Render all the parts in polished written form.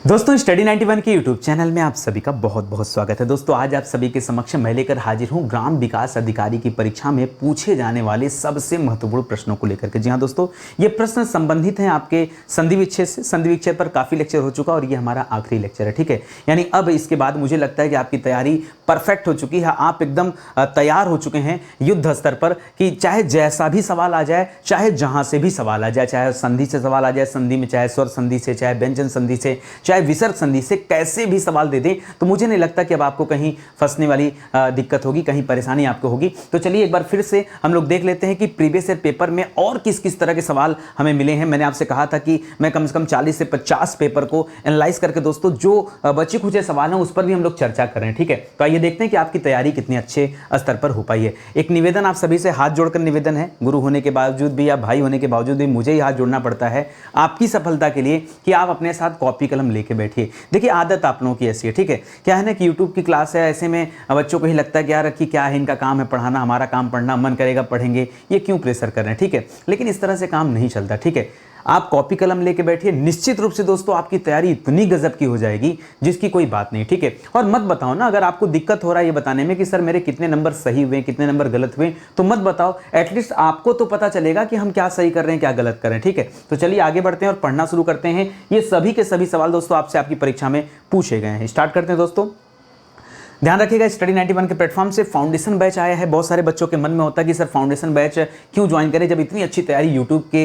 दोस्तों स्टडी 91 के YouTube channel में आप सभी का बहुत बहुत स्वागत है। दोस्तों आज आप सभी के समक्ष मैं लेकर हाजिर हूं ग्राम विकास अधिकारी की परीक्षा में पूछे जाने वाले सबसे महत्वपूर्ण प्रश्नों को लेकर के। जी हां दोस्तों, ये प्रश्न संबंधित हैं आपके संधि विच्छेद से। संधि विच्छेद पर काफ़ी लेक्चर हो चुका और ये हमारा आखिरी लेक्चर है, ठीक है। यानी अब इसके बाद मुझे लगता है कि आपकी तैयारी परफेक्ट हो चुकी है, आप एकदम तैयार हो चुके हैं युद्ध स्तर पर कि चाहे जैसा भी सवाल आ जाए, चाहे जहाँ से भी सवाल आ जाए, चाहे संधि से सवाल आ जाए संधि में, चाहे स्वर संधि से, चाहे व्यंजन संधि से, चाहे विसर्ग संधि से, कैसे भी सवाल दे दें तो मुझे नहीं लगता कि अब आपको कहीं फंसने वाली दिक्कत होगी, कहीं परेशानी आपको होगी। तो चलिए एक बार फिर से हम लोग देख लेते हैं कि प्रीवियस ईयर पेपर में और किस किस तरह के सवाल हमें मिले हैं। मैंने आपसे कहा था कि मैं कम से कम 40 से 50 पेपर को एनालाइज करके दोस्तों जो बचे खुचे सवाल हैं उस पर भी हम लोग चर्चा करें, ठीक है। तो आइए देखते हैं कि आपकी तैयारी कितने अच्छे स्तर पर हो पाई है। एक निवेदन आप सभी से हाथ जोड़कर निवेदन है, गुरु होने के बावजूद भी या भाई होने के बावजूद भी मुझे ही हाथ जोड़ना पड़ता है आपकी सफलता के लिए कि आप अपने साथ कॉपी कलम लेके बैठिए। देखिए आदत आप लोगों की ऐसी है, ठीक है। क्या है ना कि यूट्यूब की क्लास है, ऐसे में बच्चों को ही लगता है कि यार कि क्या है, इनका काम है पढ़ाना, हमारा काम पढ़ना, मन करेगा पढ़ेंगे, ये क्यों प्रेशर कर रहे हैं, ठीक है। लेकिन इस तरह से काम नहीं चलता, ठीक है। आप कॉपी कलम लेके बैठिए, निश्चित रूप से दोस्तों आपकी तैयारी इतनी गजब की हो जाएगी जिसकी कोई बात नहीं, ठीक है। और मत बताओ ना अगर आपको दिक्कत हो रहा है ये बताने में कि सर मेरे कितने नंबर सही हुए, कितने नंबर गलत हुए, तो मत बताओ। एटलीस्ट आपको तो पता चलेगा कि हम क्या सही कर रहे हैं, क्या गलत कर रहे हैं, ठीक है। तो चलिए आगे बढ़ते हैं और पढ़ना शुरू करते हैं। ये सभी के सभी सवाल दोस्तों आपसे आपकी परीक्षा में पूछे गए हैं। स्टार्ट करते हैं दोस्तों। ध्यान रखिएगा स्टडी 91 के प्लेटफॉर्म से फाउंडेशन बैच आया है। बहुत सारे बच्चों के मन में होता है कि सर फाउंडेशन बैच क्यों ज्वाइन करें जब इतनी अच्छी तैयारी यूट्यूब के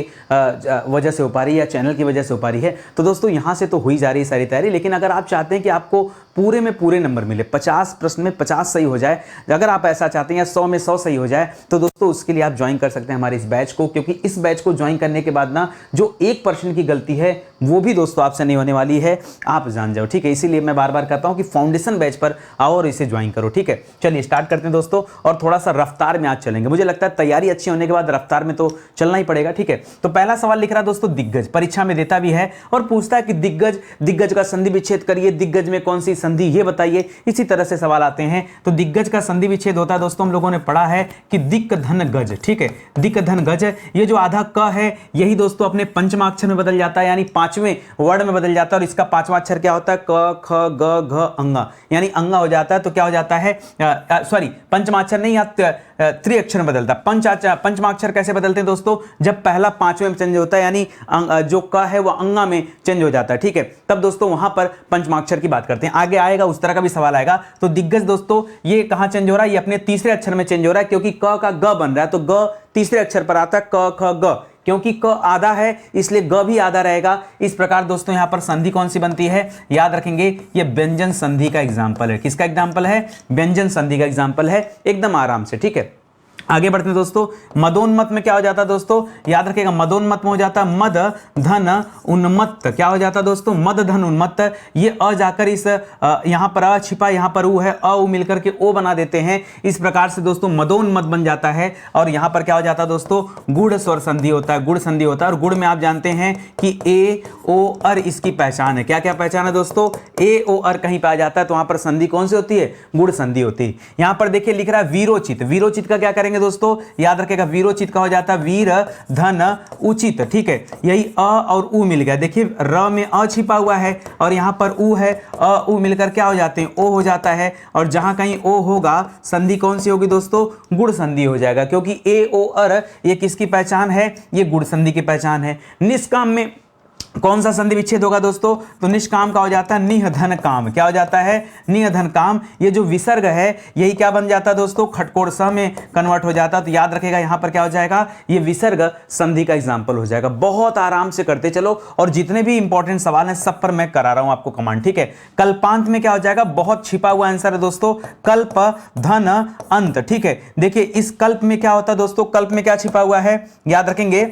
वजह से हो पा रही है या चैनल की वजह से हो पा रही है। तो दोस्तों यहाँ से तो हुई जा रही है सारी तैयारी, लेकिन अगर आप चाहते हैं कि आपको पूरे में पूरे नंबर मिले, 50 प्रश्न में 50 सही हो जाए, अगर आप ऐसा चाहते हैं या 100 में 100 सही हो जाए, तो दोस्तों उसके लिए आप ज्वाइन कर सकते हैं हमारे इस बैच को। क्योंकि इस बैच को ज्वाइन करने के बाद ना जो 1% की गलती है वो भी दोस्तों आपसे नहीं होने वाली है, आप जान जाओ, ठीक है। इसीलिए मैं बार बार कहता हूं कि फाउंडेशन बैच पर आओ और इसे ज्वाइन करो, ठीक है। चलिए स्टार्ट करते हैं दोस्तों और थोड़ा सा रफ्तार में आज चलेंगे। मुझे लगता है तैयारी अच्छी होने के बाद रफ्तार में तो चलना ही पड़ेगा, ठीक है। तो पहला सवाल लिख रहा है दोस्तों दिग्गज, परीक्षा में देता भी है और पूछता है कि दिग्गज का संधि विच्छेद करिए, दिग्गज में कौन सी संधि ये बताइए। इसी तरह से सवाल आते हैं। तो दिग्गज का संधि विच्छेद होता है दोस्तों, हम लोगों ने पढ़ा है कि दिक् धन गज, ठीक है। दिक् धन गज, ये जो आधा क है यही दोस्तों अपने पंचमाक्षर में बदल जाता है, यानी पांचवें वर्ण में बदल जाता है। और इसका पांचवा अक्षर क्या होता है, क ख ग घ अंगा, यानी अंगा हो जाता है। तो क्या हो जाता है, सॉरी पंचमाक्षर नहीं, त्रिअक्षर में बदलता है। पंचमाक्षर कैसे बदलते हैं दोस्तों, जब पहला पांचवें में चेंज होता है, यानी जो क है वो अंगा में चेंज हो जाता है, ठीक है। तब दोस्तों वहां पर पंचमाक्षर की बात करते हैं। आगे आएगा उस तरह का भी सवाल आएगा। तो दिग्गज दोस्तों ये कहां चेंज हो रहा है, ये अपने तीसरे अक्षर में चेंज हो रहा है, क्योंकि क का ग बन रहा है। तो ग तीसरे अक्षर पर आता है, क ख ग, क्योंकि क आधा है इसलिए ग भी आधा रहेगा। इस प्रकार दोस्तों यहां पर संधि कौन सी बनती है, याद रखेंगे ये व्यंजन संधि का एग्जांपल है। किसका एग्जांपल है, व्यंजन संधि का एग्जांपल है, एकदम आराम से, ठीक है। आगे बढ़ते हैं दोस्तों। मदोन्मत्त में क्या हो जाता है दोस्तों, याद रखिएगा मदोन्मत्त में हो जाता है मद धन उन्मत्त। क्या हो जाता है दोस्तों, मद धन उन्मत्त। ये अ जाकर इस यहां पर अ छिपा, यहां पर उ है, अ उ मिलकर के ओ बना देते हैं। इस प्रकार से दोस्तों मदोन्मत्त बन जाता है। और यहां पर क्या हो जाता है दोस्तों, गुड़ स्वर संधि होता है, गुड़ संधि होता है। और गुड़ में आप जानते हैं कि ए ओ अर इसकी पहचान है। क्या क्या पहचान है दोस्तों, ए ओ अर कहीं पाया जाता है तो वहां पर संधि कौन सी होती है, गुड़ संधि होती है। यहां पर देखिए लिख रहा है वीरोचित। वीरोचित का क्या करेंगे दोस्तों, याद रखिएगा वीरोचित का हो जाता है वीर धन उचित, ठीक है। यही अ और उ मिल गया, देखिए र में अ छिपा हुआ है और यहां पर उ है, अ उ मिलकर क्या हो जाते हैं, ओ हो जाता है। और जहां कहीं ओ होगा संधि कौन सी होगी दोस्तों, गुड़ संधि हो जाएगा, क्योंकि ए ओ अर ये किसकी पहचान है, ये गुड़ संधि की पहचान है। निष्काम में कौन सा संधि विच्छेद होगा दोस्तों, तो निष्काम का हो जाता है निह धन काम। क्या हो जाता है, निह धन काम। ये जो विसर्ग है यही क्या बन जाता है दोस्तों, खटकोड़ स में कन्वर्ट हो जाता है। तो याद रखेगा यहां पर क्या हो जाएगा, ये विसर्ग संधि का एग्जांपल हो जाएगा। बहुत आराम से करते चलो और जितने भी इंपॉर्टेंट सवाल हैं सब पर मैं करा रहा हूं आपको कमांड, ठीक है। कल्पांत में क्या हो जाएगा, बहुत छिपा हुआ आंसर है दोस्तों, कल्प धन अंत, ठीक है। देखिए इस कल्प में क्या होता है दोस्तों, कल्प में क्या छिपा हुआ है, याद रखेंगे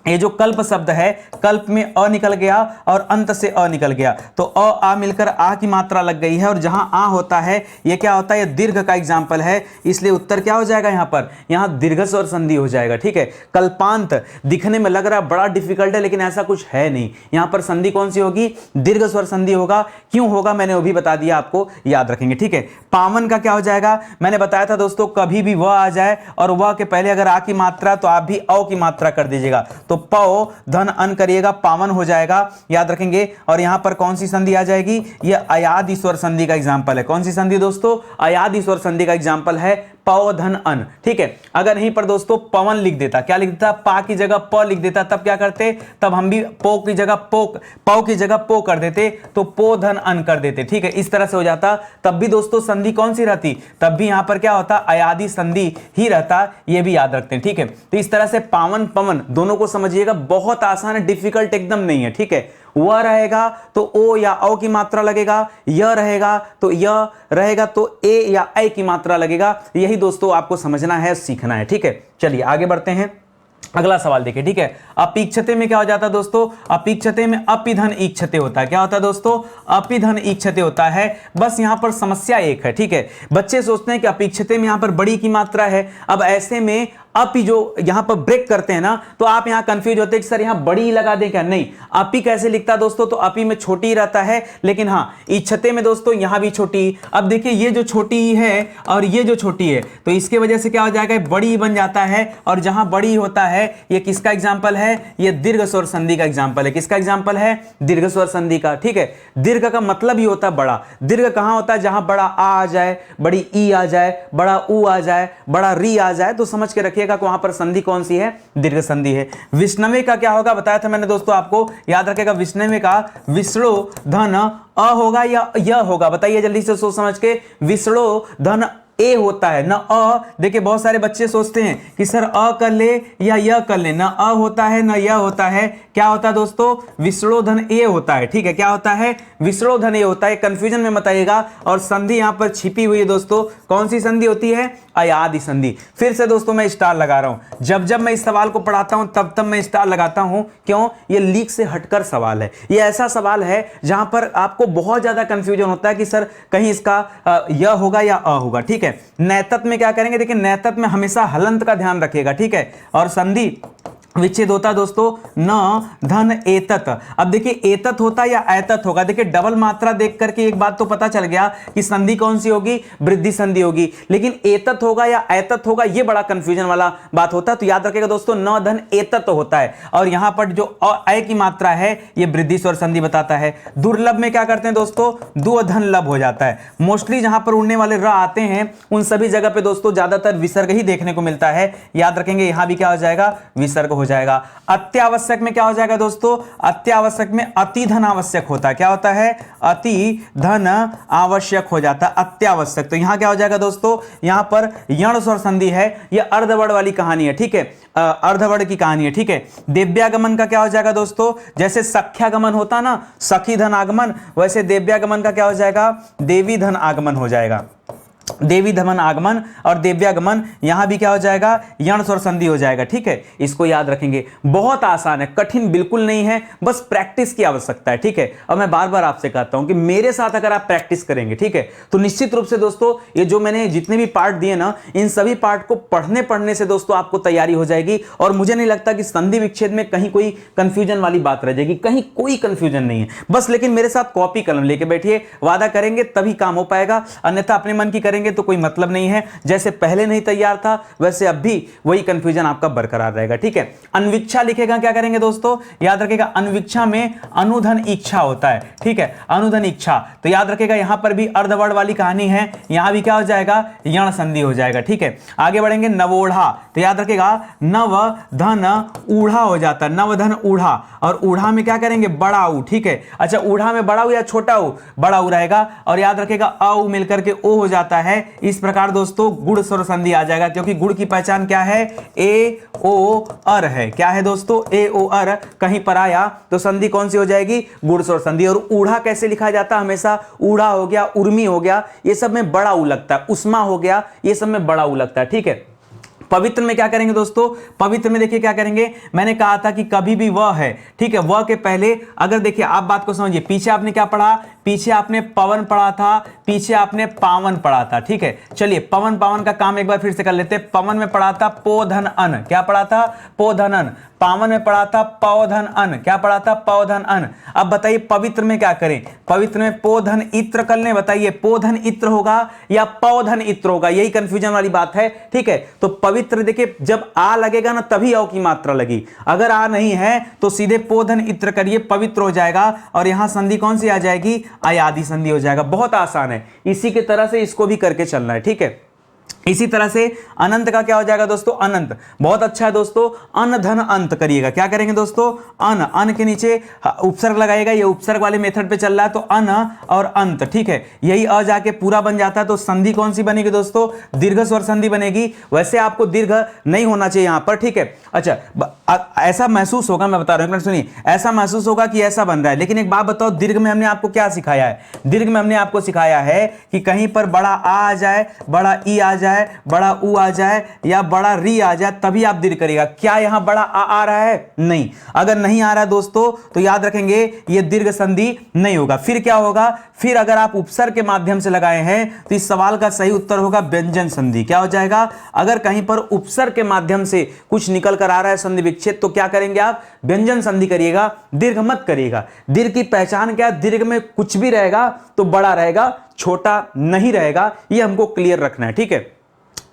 ये जो कल्प शब्द है, कल्प में अ निकल गया और अंत से अ निकल गया, तो अ आ मिलकर आ की मात्रा लग गई है। और जहां आ होता है ये क्या होता है, ये दीर्घ का एग्जाम्पल है, इसलिए उत्तर क्या हो जाएगा यहां पर, यहां दीर्घ स्वर संधि हो जाएगा, ठीक है। कल्पांत दिखने में लग रहा है बड़ा डिफिकल्ट है, लेकिन ऐसा कुछ है नहीं। यहां पर संधि कौन सी होगी, दीर्घ स्वर संधि होगा। क्यों होगा मैंने वो भी बता दिया आपको, याद रखेंगे, ठीक है। पावन का क्या हो जाएगा, मैंने बताया था दोस्तों कभी भी वह आ जाए और वह के पहले अगर आ की मात्रा तो आप भी औ की मात्रा कर दीजिएगा। तो पौ धन अन करिएगा, पावन हो जाएगा, याद रखेंगे। और यहां पर कौन सी संधि आ जाएगी, ये अयाद ईश्वर संधि का एग्जाम्पल है। कौन सी संधि दोस्तों, अयाद ईश्वर संधि का एग्जाम्पल है पौ धन अन, ठीक है। अगर यहीं पर दोस्तों पवन लिख देता, क्या लिख देता, पा की जगह प लिख देता, तब क्या करते, तब हम भी पो की जगह पौ की जगह पो कर देते, तो पो धन अन कर देते, ठीक है। इस तरह से हो जाता, तब भी दोस्तों संधि कौन सी रहती, तब भी यहां पर क्या होता, अयादी संधि ही रहता, ये भी याद रखते हैं, ठीक है। तो इस तरह से पावन पवन दोनों को समझिएगा, बहुत आसान है, डिफिकल्ट एकदम नहीं है, ठीक है। वह रहेगा तो ओ या औ की मात्रा लगेगा, य रहेगा तो य रहेगा तो ए या ऐ की मात्रा लगेगा। यही दोस्तों आपको समझना है, सीखना है, ठीक है। चलिए आगे बढ़ते हैं, अगला सवाल देखिए, ठीक है। अपीक्षते में क्या हो जाता है दोस्तों, अपीक्षते में अपिधन ईक्षते होता है। क्या होता है दोस्तों, अपिधन ईक्षते होता है। बस यहां पर समस्या एक है, ठीक है। बच्चे सोचते हैं कि अपीक्षते में यहां पर बड़ी की मात्रा है, अब ऐसे में अपी जो यहां पर ब्रेक करते हैं ना, तो आप यहां कंफ्यूज होते हैं कि सर यहां बड़ी ही लगा दें क्या, नहीं। अपी कैसे लिखता है दोस्तों, तो अपी में छोटी रहता है, लेकिन हां इच्छते में दोस्तों यहां भी छोटी। अब देखिए ये जो छोटी है और ये जो छोटी है, तो इसके वजह से क्या हो जाएगा, बड़ी बन जाता है। और जहां बड़ी होता है, ये किसका एग्जाम्पल है, ये दीर्घ स्वर संधि का एग्जाम्पल है। किसका एग्जाम्पल है, दीर्घ स्वर संधि का, ठीक है। दीर्घ का मतलब ही होता है बड़ा। दीर्घ कहां होता है, जहां बड़ा आ जाए, बड़ी ई आ जाए, बड़ा उ आ जाए, बड़ा री आ जाए, तो समझ के रखिएगा कि वहां पर संधि कौन सी है, दीर्घ संधि है। विष्णवे का क्या होगा, बताया था मैंने दोस्तों आपको, याद रखेगा। विष्णवे का विष्णु धन अ होगा या य होगा, बताइए जल्दी से सोच समझ के। विष्णु धन ए होता है, न अ। देखिए बहुत सारे बच्चे सोचते हैं कि सर अ कर ले या य कर ले, न अ होता है न य होता है। क्या होता है दोस्तों, विष्णुधन ए होता है, ठीक है। क्या होता है, विष्णुधन ए होता है, कंफ्यूजन में मत आइएगा। और संधि यहां पर छिपी हुई है दोस्तों, कौन सी संधि होती है, अयादि संधि। फिर से दोस्तों मैं स्टार लगा रहा हूं, जब जब मैं इस सवाल को पढ़ाता हूं तब तब मैं स्टार लगाता हूं। क्यों, ये लीक से हटकर सवाल है, ये ऐसा सवाल है जहां पर आपको बहुत ज्यादा कंफ्यूजन होता है कि सर कहीं इसका य होगा या अ होगा, ठीक है। नैतत्व में क्या करेंगे, देखिए नैतत्व में हमेशा हलंत का ध्यान रखिएगा, ठीक है। और संधि विच्छेद होता है दोस्तों न धन एतत। अब देखिए एतत होता है या ऐतत होगा, देखिए डबल मात्रा देख करके एक बात तो पता चल गया कि संधि कौन सी होगी, वृद्धि संधि होगी। लेकिन एतत होगा या ऐतत होगा, ये बड़ा कंफ्यूजन वाला बात होता है। तो याद रखिएगा दोस्तों, न धन एतत होता है। और यहां पर जो ऐ की मात्रा है, ये वृद्धि स्वर संधि बताता है। दुर्लभ में क्या करते हैं दोस्तों, दो धन लब हो जाता है। मोस्टली जहां पर उड़ने वाले र आते हैं उन सभी जगह पे दोस्तों ज्यादातर विसर्ग ही देखने को मिलता है। याद रखेंगे यहां भी क्या हो जाएगा, विसर्ग हो जाएगा। अत्यावश्यक में क्या हो जाएगा दोस्तों, अत्यावश्यक में अति धन आवश्यक होता है। क्या होता है, अति धन आवश्यक हो जाता है, अत्यावश्यक। तो यहां क्या हो जाएगा दोस्तों, यहां पर यण स्वर संधि है, यह अर्धवर्ण वाली कहानी है, ठीक है। अर्धवर्ण की कहानी है, ठीक है। देव्यागमन का क्या हो जाएगा दोस्तों, जैसे सख्यागमन होता ना, सखी धन आगमन, वैसे देव्यागमन का क्या हो जाएगा, देवी धन आगमन हो जाएगा। देवी धमन आगमन और देव्यागमन, यहां भी क्या हो जाएगा, यण स्वर संधि हो जाएगा, ठीक है। इसको याद रखेंगे, बहुत आसान है, कठिन बिल्कुल नहीं है, बस प्रैक्टिस की आवश्यकता है, ठीक है। और मैं बार बार आपसे कहता हूं कि मेरे साथ अगर आप प्रैक्टिस करेंगे, ठीक है, तो निश्चित रूप से दोस्तों ये जो मैंने जितने भी पार्ट दिए ना, इन सभी पार्ट को पढ़ने से दोस्तों आपको तैयारी हो जाएगी। और मुझे नहीं लगता कि संधि विच्छेद में कहीं कोई कंफ्यूजन वाली बात रह जाएगी, कहीं कोई कंफ्यूजन नहीं है। बस लेकिन मेरे साथ कॉपी कलम लेके बैठिए, वादा करेंगे तभी काम हो पाएगा, अन्यथा अपने मन की करेंगे तो कोई मतलब नहीं है। जैसे पहले नहीं तैयार था वैसे अब भी वही कंफ्यूजन आपका बरकरार रहेगा, ठीक है। अन्वीक्षा लिखेगा, क्या करेंगे दोस्तों, याद रखेगा अन्वीक्षा में अनुधन इच्छा होता है, ठीक है, अनुधन इच्छा। तो याद रखेगा यहां पर भी अर्धवर्ण वाली कहानी है, यहां भी क्या हो जाएगा, यण संधि हो जाएगा, ठीक है। आगे बढ़ेंगे, नवोढ़ा, तो याद रखेगा नव धन ऊढ़ा हो जाता है, नव धन ऊढ़ा। और ऊढ़ा में क्या करेंगे, बड़ा ऊ, ठीक है। अच्छा ऊढ़ा में बड़ा ऊ या छोटा ऊ, बड़ा ऊ रहेगा। और याद रखेगा अ ऊ मिलकर के ओ हो जाता है। इस प्रकार दोस्तों गुण स्वर संधि आ जाएगा, क्योंकि गुण की पहचान क्या है, ए ओ अर है। क्या है दोस्तों, ए ओ अर कहीं पर आया तो संधि कौन सी हो जाएगी, गुण स्वर संधि। और ऊढ़ा कैसे लिखा जाता है, हमेशा ऊढ़ा हो गया, उर्मी हो गया, ये सब में बड़ा ऊ लगता है, उस्मा हो गया, ये सब में बड़ा ऊ लगता है, ठीक है। पवित्र में क्या करेंगे दोस्तों, पवित्र में देखिए क्या करेंगे, मैंने कहा था कि कभी भी वह है, ठीक है, वह के पहले अगर देखिए आप बात को समझिए, पीछे आपने क्या पढ़ा, पीछे आपने पवन पढ़ा था, पीछे आपने पावन पढ़ा था, ठीक है। चलिए पवन पावन का काम एक बार फिर से कर लेते हैं। पवन में पढ़ा था पो धन अन, क्या पढ़ा था, पो धन अन। पावन में पढ़ा था पौधन अन, क्या पढ़ा था? पौधन अन। अब बताइए पवित्र में क्या करें? पवित्र में पोधन इत्र कर लें। बताइए पोधन इत्र होगा या पौधन इत्र होगा, यही कंफ्यूजन वाली बात है, ठीक है। तो पवित्र देखिए जब आ लगेगा ना तभी औ की मात्रा लगी, अगर आ नहीं है तो सीधे पोधन इत्र करिए, पवित्र हो जाएगा और यहां संधि कौन सी आ जाएगी? अयादि संधि हो जाएगा। बहुत आसान है, इसी की तरह से इसको भी करके चलना है, ठीक है। इसी तरह से अनंत का क्या हो जाएगा दोस्तों? अनंत। बहुत अच्छा है दोस्तों, अन धन अंत करिएगा। क्या करेंगे दोस्तों? अन के नीचे उपसर्ग लगाएगा, ये उपसर्ग वाले मेथड पे चल रहा है तो अन और अंत, ठीक है। यही अ जाके पूरा बन जाता है तो संधि कौन सी बनेगी दोस्तों? दीर्घ स्वर संधि बनेगी। वैसे आपको दीर्घ नहीं होना चाहिए यहां पर, ठीक है। अच्छा ऐसा महसूस होगा, मैं बता रहा हूं, सुनिए, ऐसा महसूस होगा कि ऐसा बन रहा है, लेकिन एक बात बताओ, दीर्घ में हमने आपको क्या सिखाया है? दीर्घ में हमने आपको सिखाया है कि कहीं पर बड़ा आ जाए, बड़ा ई आ जाए, बड़ा उ आ जाए या बड़ा री आ जाए तभी आप दीर्घ करिएगा। क्या यहां बड़ा आ रहा है? नहीं। अगर नहीं आ रहा है दोस्तों तो याद रखेंगे ये दीर्घ संधि नहीं होगा। फिर क्या होगा? फिर अगर आप उपसर्ग के माध्यम से लगाए हैं तो इस सवाल का सही उत्तर होगा व्यंजन संधि। क्या हो जाएगा? अगर कहीं पर उपसर्ग के माध्यम से कुछ निकल कर आ रहा है संधि विच्छेद तो क्या करेंगे आप? व्यंजन संधि करिएगा, दीर्घ मत करिएगा। दीर्घ की पहचान क्या? दीर्घ में कुछ भी रहेगा तो बड़ा रहेगा, छोटा नहीं रहेगा, यह हमको क्लियर रखना है, ठीक है।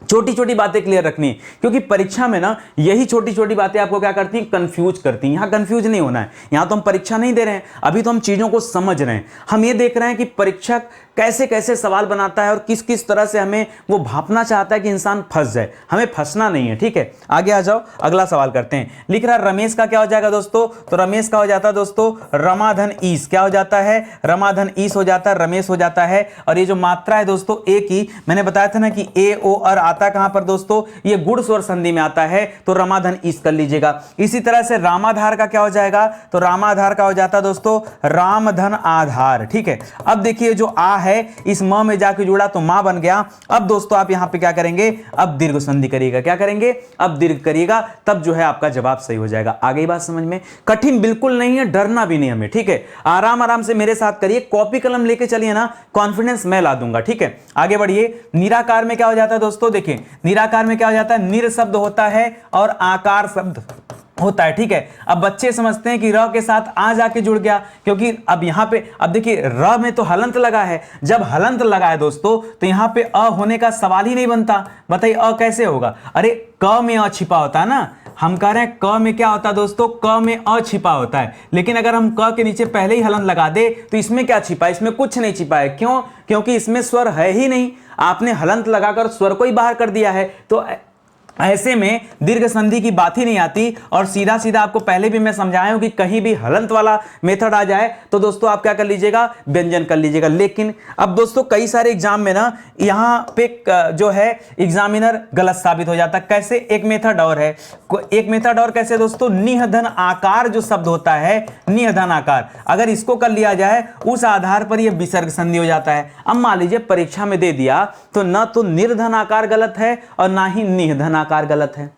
छोटी छोटी बातें क्लियर रखनी है, क्योंकि परीक्षा में ना यही छोटी छोटी बातें आपको क्या करती हैं? कंफ्यूज करती हैं। यहां कंफ्यूज नहीं होना है, यहां तो हम परीक्षा नहीं दे रहे हैं, अभी तो हम चीजों को समझ रहे हैं। हम ये देख रहे हैं कि परीक्षक कैसे कैसे सवाल बनाता है और किस किस तरह से हमें वो भापना चाहता है कि इंसान फंस जाए। हमें फंसना नहीं है, ठीक है। आगे आ जाओ, अगला सवाल करते हैं। लिख रहा रमेश का क्या हो जाएगा दोस्तों? तो रमेश का हो जाता है दोस्तों रमाधन ईस। क्या हो जाता है? रमाधन ईस हो जाता है, रमेश हो जाता है। और ये जो मात्रा है दोस्तों ए की, मैंने बताया था ना कि ए ओ और आता कहां पर दोस्तों? ये गुण स्वर संधि में आता है, तो रमाधन ईस कर लीजिएगा। इसी तरह से रामाधार का क्या हो जाएगा? तो रामाधार का हो जाता है दोस्तों रामधन आधार, ठीक है। अब देखिए जो आ है इस म में जाके जुड़ा तो मां बन गया। अब दोस्तों आप यहां पे क्या करेंगे? अब दीर्घ संधि करिएगा। क्या करेंगे? अब दीर्घ करिएगा, तब जो है आपका जवाब सही हो जाएगा। आगे बात समझ में? कठिन बिल्कुल नहीं है, डरना भी नहीं हमें, ठीक है। आराम आराम से मेरे साथ करिए, कॉपी कलम लेके चलिए ना, कॉन्फिडेंस मैं ला दूंगा, ठीक है। आगे बढ़िए। निराकार में क्या हो जाता है दोस्तों? देखिए निराकार में क्या हो जाता है? निर शब्द होता है और आकार शब्द होता है, ठीक है। अब बच्चे समझते हैं कि र के साथ आ जाके जुड़ गया, क्योंकि अब यहां पे अब देखिए र में तो हलंत लगा है। जब हलंत लगा है दोस्तों तो यहां पे अ होने का सवाल ही नहीं बनता। बताइए अ कैसे होगा? अरे क में अ छिपा होता है ना, हम कह रहे हैं क में क्या होता है दोस्तों? क में अ छिपा होता है, लेकिन अगर हम क के नीचे पहले ही हलंत लगा दे तो इसमें क्या छिपा है? इसमें कुछ नहीं छिपा है। क्यों? क्योंकि इसमें स्वर है ही नहीं, आपने हलंत लगाकर स्वर को ही बाहर कर दिया है। तो ऐसे में दीर्घ संधि की बात ही नहीं आती। और सीधा सीधा आपको पहले भी मैं समझाया हूं कि कहीं भी हलंत वाला मेथड आ जाए तो दोस्तों आप क्या कर लीजिएगा? व्यंजन कर लीजिएगा। लेकिन अब दोस्तों कई सारे एग्जाम में ना यहां पे जो है एग्जामिनर गलत साबित हो जाता है। कैसे? एक मेथड और है, एक मेथड और कैसे दोस्तों? निहधन आकार जो शब्द होता है, निहधन आकार, अगर इसको कर लिया जाए उस आधार पर यह विसर्ग संधि हो जाता है। अब मान लीजिए परीक्षा में दे दिया तो न तो निर्धन आकार गलत है और ना ही निहधन आकार गलत है।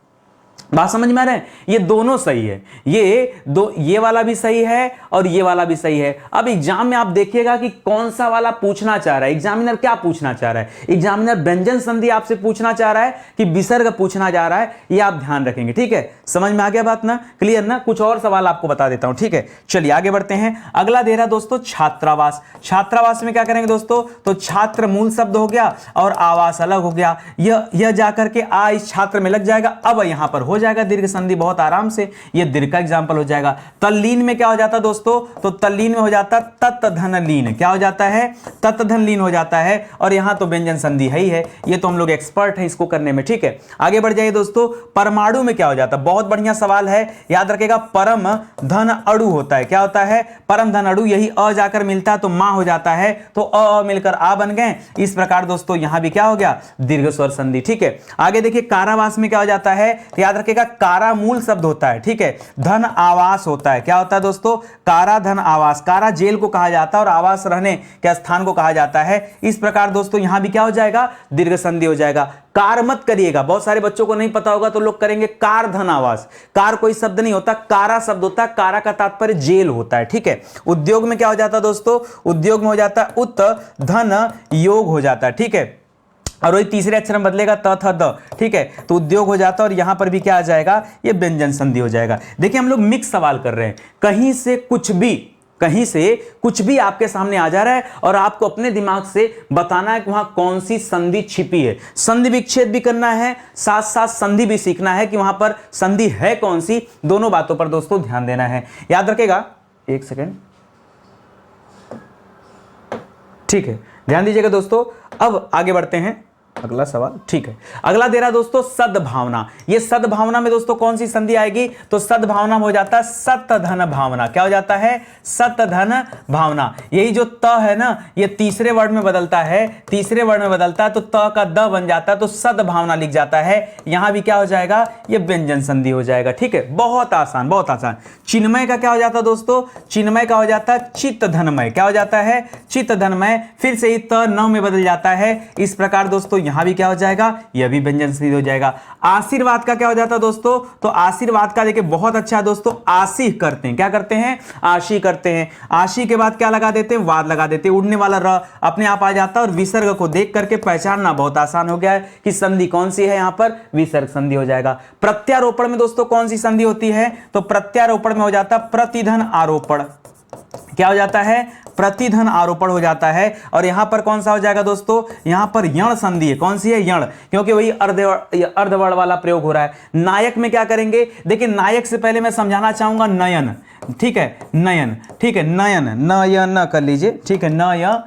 बात समझ में आ रहा है? ये दोनों सही है, ये वाला भी सही है और ये वाला भी सही है। अब एग्जाम में आप देखिएगा कि कौन सा वाला पूछना चाह रहा है, एग्जामिनर क्या पूछना चाह रहा है। एग्जामिनर व्यंजन संधि आपसे पूछना चाह रहा है कि विसर्ग पूछना चाह रहा है, ये आप ध्यान रखेंगे, ठीक है। समझ में आ गया बात ना? क्लियर ना? कुछ और सवाल आपको बता देता हूं, ठीक है। चलिए आगे बढ़ते हैं। अगला दे रहा दोस्तों छात्रावास। छात्रावास में क्या करेंगे दोस्तों? तो छात्र मूल शब्द हो गया और आवास अलग हो गया। यह जाकर के आ इस छात्र में लग जाएगा। अब यहां पर हो जाएगा दीर्घ संधि बहुत आराम से, ये दीर्घ का एग्जांपल हो जाएगा। तल्लीन में क्या हो जाता दोस्तों? तो तल्लीन में हो जाता तत् धन लीन। क्या हो जाता है? तत् धन लीन हो जाता है। और यहां तो व्यंजन संधि है ही है, ये तो हम लोग एक्सपर्ट हैं इसको करने में, ठीक है। आगे बढ़ जाइए दोस्तों। परमाणु में क्या हो जाता है? बहुत बढ़िया सवाल है, याद रखेगा। परम धन अणु होता है। क्या होता है? परम धन अणु। यही अ जाकर मिलता है तो मां हो जाता है, तो अ मिलकर आ बन गए। इस प्रकार दोस्तों यहां भी क्या हो गया? दीर्घ स्वर संधि, ठीक है। आगे देखिए कारावास में क्या हो जाता है? तो याद रखेगा कारा मूल शब्द होता है, ठीक है। धन आवास होता है। क्या होता है दोस्तों? कारा धन आवास। कारा जेल को कहा जाता है और आवास रहने के स्थान को कहा जाता है। इस प्रकार दोस्तों यहां भी क्या हो जाएगा? दीर्घ संधि हो जाएगा। कार मत करिएगा, बहुत सारे बच्चों को नहीं पता होगा तो लोग करेंगे कार धन आवास। कार कोई शब्द नहीं होता, कारा शब्द होता है। कारा का तात्पर्य जेल होता है, ठीक है। उद्योग में क्या हो जाता है दोस्तों? उद्योग में हो जाता है उत धन योग हो जाता है, ठीक है। और वही तीसरे अक्षर में बदलेगा त थ द, ठीक है, तो उद्योग हो जाता है। और यहां पर भी क्या आ जाएगा, ये व्यंजन संधि हो जाएगा। देखिए हम लोग मिक्स सवाल कर रहे हैं, कहीं से कुछ भी आपके सामने आ जा रहा है और आपको अपने दिमाग से बताना है कि वहां कौन सी संधि छिपी है। संधि विच्छेद भी करना है, साथ साथ संधि भी सीखना है कि वहां पर संधि है कौन सी। दोनों बातों पर दोस्तों ध्यान देना है, याद रखेगा। एक सेकेंड, ठीक है, ध्यान दीजिएगा दोस्तों। अब आगे बढ़ते हैं, अगला सवाल, ठीक है। अगला दे रहा दोस्तों सद्भावना। ये सद्भावना में दोस्तों कौन सी संधि आएगी, तो सद्भावना में हो जाता है सतधन भावना। क्या हो जाता है, सतधन भावना। यही जो त है ना, ये तीसरे वर्ड में बदलता है, तीसरे वर्ड में बदलता है तो त का द बन जाता है, तो सद्भावना लिख जाता है। यहां भी क्या हो जाएगा, ये व्यंजन संधि हो जाएगा, ठीक है, बहुत आसान, बहुत आसान। चिन्मय का क्या हो जाता है दोस्तों, चिन्मय का हो जाता है चित्तधनमय। क्या हो जाता है, चित्तधनमय। फिर से ही त न में बदल जाता है। इस प्रकार दोस्तों यहां भी क्या हो जाएगा, यह भी व्यंजन संधि हो जाएगा। आशीर्वाद का क्या हो जाता है दोस्तों, तो आशीर्वाद का देखिए बहुत अच्छा है दोस्तों, आशी करते हैं। क्या करते हैं, आशी करते हैं। आशी के बाद क्या लगा देते हैं, वाद लगा देते हैं। उड़ने वाला र अपने आप आ जाता है और विसर्ग को देख करके पहचानना बहुत आसान हो गया है कि संधि कौन सी है, यहां पर विसर्ग संधि हो जाएगा। प्रत्यारोपण में दोस्तों कौन सी संधि होती है, तो प्रत्यारोपण में हो जाता है प्रतिधन आरोपण। क्या हो जाता है, प्रतिधन आरोपण हो जाता है। और यहां पर कौन सा हो जाएगा दोस्तों, यहां पर यण संधि है। कौन सी है, यण, क्योंकि वही अर्धवर्ण वाला प्रयोग हो रहा है। नायक में क्या करेंगे, देखिए नायक से पहले मैं समझाना चाहूंगा नयन, ठीक है, नयन, ठीक है, नयन, नयन कर लीजिए, ठीक है, नयन,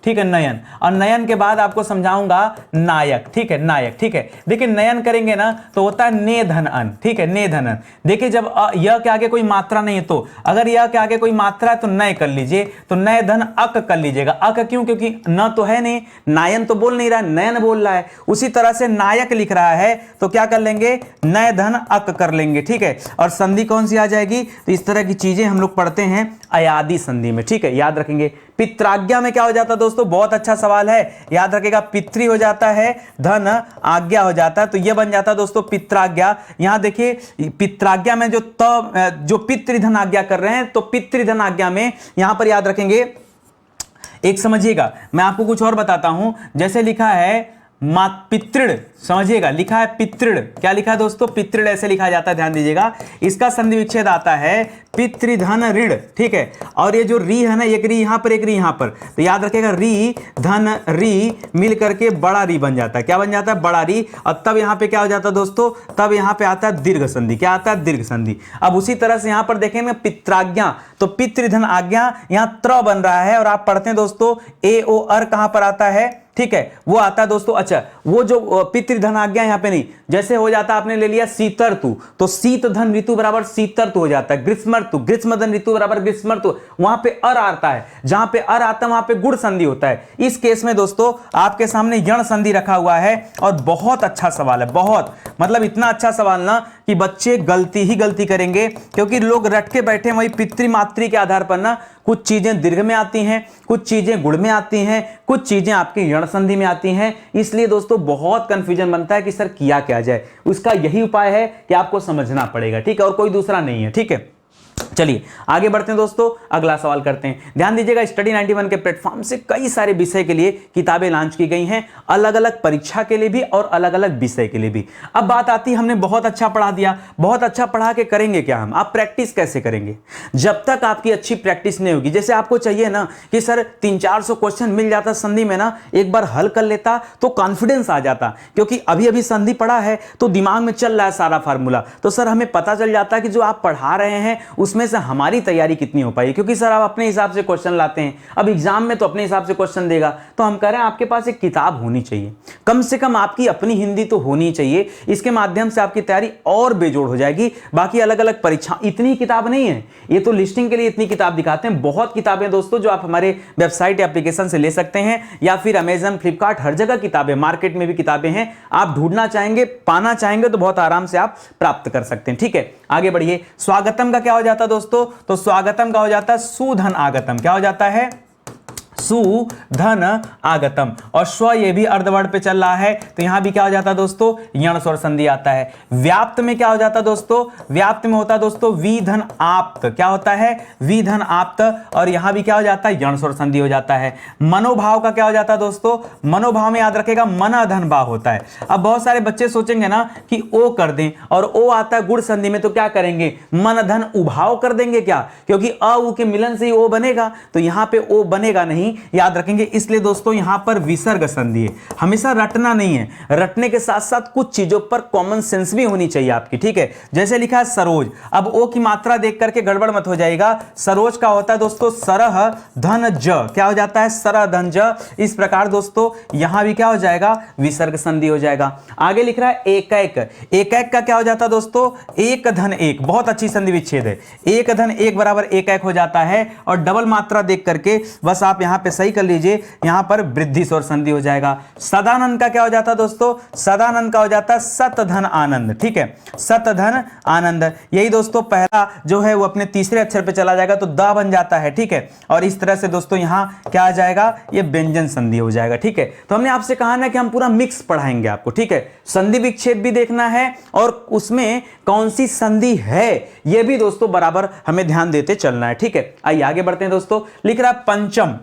ठीक है, नयन। और नयन के बाद आपको समझाऊंगा नायक, ठीक है, नायक, ठीक है। देखिए नयन करेंगे ना तो होता है नेधन अन, ठीक है, नेधन अन। देखिए जब यह के आगे कोई मात्रा नहीं है, तो अगर यह के आगे कोई मात्रा है तो नय कर लीजिए, तो नय धन अक कर लीजिएगा। अक क्यों, क्योंकि न तो है नहीं, नायन तो बोल नहीं रहा, नयन बोल रहा है। उसी तरह से नायक लिख रहा है तो क्या कर लेंगे, नय धन अक कर लेंगे, ठीक है। और संधि कौन सी आ जाएगी, तो इस तरह की चीजें हम लोग पढ़ते हैं अयादि संधि में, ठीक है, याद रखेंगे। पित्राज्ञा में क्या हो जाता है दोस्तों, बहुत अच्छा सवाल है, याद रखेगा। पितृ हो जाता है, धन आज्ञा हो जाता है, तो यह बन जाता है दोस्तों पित्राज्ञा। यहां देखिए पित्राज्ञा में जो पितृधन आज्ञा कर रहे हैं, तो पितृधन आज्ञा में यहां पर याद रखेंगे, एक समझिएगा, मैं आपको कुछ और बताता हूं। जैसे लिखा है पितृण, समझिएगा, लिखा है पितृण। क्या लिखा है दोस्तों, पितृण ऐसे लिखा जाता है, ध्यान दीजिएगा। इसका संधि विच्छेद आता है पितृधन ऋण, ठीक है। और ये जो री है ना, एक री यहां पर, एक री यहां पर, तो याद रखेगा री धन री मिल करके बड़ा री बन जाता है। क्या बन जाता है, बड़ा री। और तब यहां पे क्या हो जाता है दोस्तों, तब यहां पे आता है दीर्घ संधि। क्या आता है, दीर्घ संधि। अब उसी तरह से यहां पर देखेंगे पित्राज्ञा, तो पितृधन आज्ञा, यहां त्र बन रहा है। और आप पढ़ते हैं दोस्तों ए ओ अर कहां पर आता है, ठीक है, वो आता है दोस्तों। अच्छा, वो जो पितृधन आज्ञा यहां पे नहीं, जैसे हो जाता है, आपने ले लिया शीत ऋतु, तो शीत धन ऋतु बराबर शीत ऋतु हो जाता है। ग्रीष्म ऋतु, ग्रीष्म धन ऋतु बराबर ग्रीष्म ऋतु, वहां पे अर आता है, जहां पे अर आता है वहां पे गुण संधि होता है। इस केस में दोस्तों आपके सामने यण संधि रखा हुआ है। और बहुत अच्छा सवाल है, बहुत, मतलब इतना अच्छा सवाल ना कि बच्चे गलती ही गलती करेंगे, क्योंकि लोग रट के बैठे वही पितृमातृ के आधार पर ना, कुछ चीजें दीर्घ में आती हैं, कुछ चीजें गुण में आती हैं, कुछ चीजें आपकी यण संधि में आती हैं। इसलिए दोस्तों बहुत कंफ्यूजन बनता है कि सर किया क्या जाए। उसका यही उपाय है कि आपको समझना पड़ेगा, ठीक है, और कोई दूसरा नहीं है, ठीक है। चलिए आगे बढ़ते हैं दोस्तों, अगला सवाल करते हैं। ध्यान दीजिएगा, स्टडी 91 के प्लेटफॉर्म से कई सारे विषय के लिए किताबें लॉन्च की गई हैं, अलग अलग परीक्षा के लिए भी और अलग अलग विषय के लिए भी। अब बात आती है, हमने बहुत अच्छा पढ़ा दिया, बहुत अच्छा पढ़ा के करेंगे क्या हम, आप प्रैक्टिस कैसे करेंगे। जब तक आपकी अच्छी प्रैक्टिस नहीं होगी, जैसे आपको चाहिए ना कि सर 300-400 क्वेश्चन मिल जाता संधि में ना, एक बार हल कर लेता तो कॉन्फिडेंस आ जाता, क्योंकि अभी अभी संधि पढ़ा है तो दिमाग में चल रहा है सारा फार्मूला, तो सर हमें पता चल जाता है कि जो आप पढ़ा रहे हैं उसमें से हमारी तैयारी कितनी हो पाई। क्योंकि सर आप अपने हिसाब से क्वेश्चन लाते हैं, अब एग्जाम में तो अपने हिसाब से क्वेश्चन देगा, तो हम कह रहे हैं आपके पास एक किताब होनी चाहिए, कम से कम आपकी अपनी हिंदी तो होनी चाहिए। इसके माध्यम से आपकी तैयारी और बेजोड़ हो जाएगी। बाकी अलग अलग परीक्षा, इतनी किताब नहीं है, ये तो लिस्टिंग के लिए इतनी किताब दिखाते हैं। बहुत किताबें दोस्तों जो आप हमारे वेबसाइट एप्लीकेशन से ले सकते हैं, या फिर अमेजन, फ्लिपकार्ट, हर जगह किताबें, मार्केट में भी किताबें हैं। आप ढूंढना चाहेंगे, पाना चाहेंगे तो बहुत आराम से आप प्राप्त कर सकते हैं, ठीक है। आगे बढ़िए, स्वागतम का क्या हो जाता है दोस्तों, तो स्वागतम का हो जाता है सुधन आगतम। क्या हो जाता है, सुधन आगतम। और स्व ये भी अर्धवर्ण पे चल रहा है, तो यहां भी क्या हो जाता है दोस्तों, यण स्वर संधि आता है। व्याप्त में क्या हो जाता है दोस्तों, व्याप्त में होता है दोस्तों विधन आप्त। क्या होता है, विधन आप्त। और यहां भी क्या हो जाता है, यण स्वर संधि हो जाता है। मनोभाव का क्या हो जाता है दोस्तों, मनोभाव में याद रखेगा मन अधन भाव होता है। अब बहुत सारे बच्चे सोचेंगे ना कि ओ कर दें, और ओ आता है गुण संधि में, तो क्या करेंगे, मन धन उभाव कर देंगे क्या, क्योंकि अ उ के मिलन से ही ओ बनेगा, तो यहां पे ओ बनेगा नहीं, याद रखेंगे। इसलिए दोस्तों यहां पर विसर्ग संधि है, हमेशा रटना नहीं है, रटने के साथ साथ कुछ चीजों पर कॉमन सेंस भी होनी चाहिए आपकी, ठीक है। जैसे लिखा है सरोज, अब ओ की मात्रा देख करके गड़बड़ मत हो जाएगा। सरोज का होता है दोस्तों सरह धन ज, क्या हो जाता है, सरह धन ज। इस प्रकार दोस्तों यहां भी क्या हो जाएगा, विसर्ग संधि हो जाएगा। आगे लिख रहा है एकैक, एकैक का क्या हो जाता है दोस्तों, एक धन एक, बहुत अच्छी संधि विच्छेद है, एक धन एक बराबर एकैक हो जाता है। और डबल मात्रा देख करके बस आप यहां पे सही कर लीजिए, यहां पर वृद्धि स्वर संधि हो जाएगा। सदानंद का क्या हो जाता है दोस्तों, सदानंद का हो जाता है सत धन आनंद, ठीक है, सत धन आनंद। यही दोस्तों पहला जो है वो अपने तीसरे अक्षर पे चला जाएगा तो द बन जाता है, ठीक है। और इस तरह से दोस्तों यहां क्या आ जाएगा, ये व्यंजन संधि हो जाएगा, ठीक है। तो हमने आपसे कहा ना कि हम पूरा मिक्स पढ़ाएंगे आपको, ठीक है। संधि विच्छेद भी देखना है और उसमें कौन सी संधि है ये भी दोस्तों बराबर हमें ध्यान देते चलना है, ठीक है। आइए आगे बढ़ते हैं दोस्तों। लिख रहा है पंचम,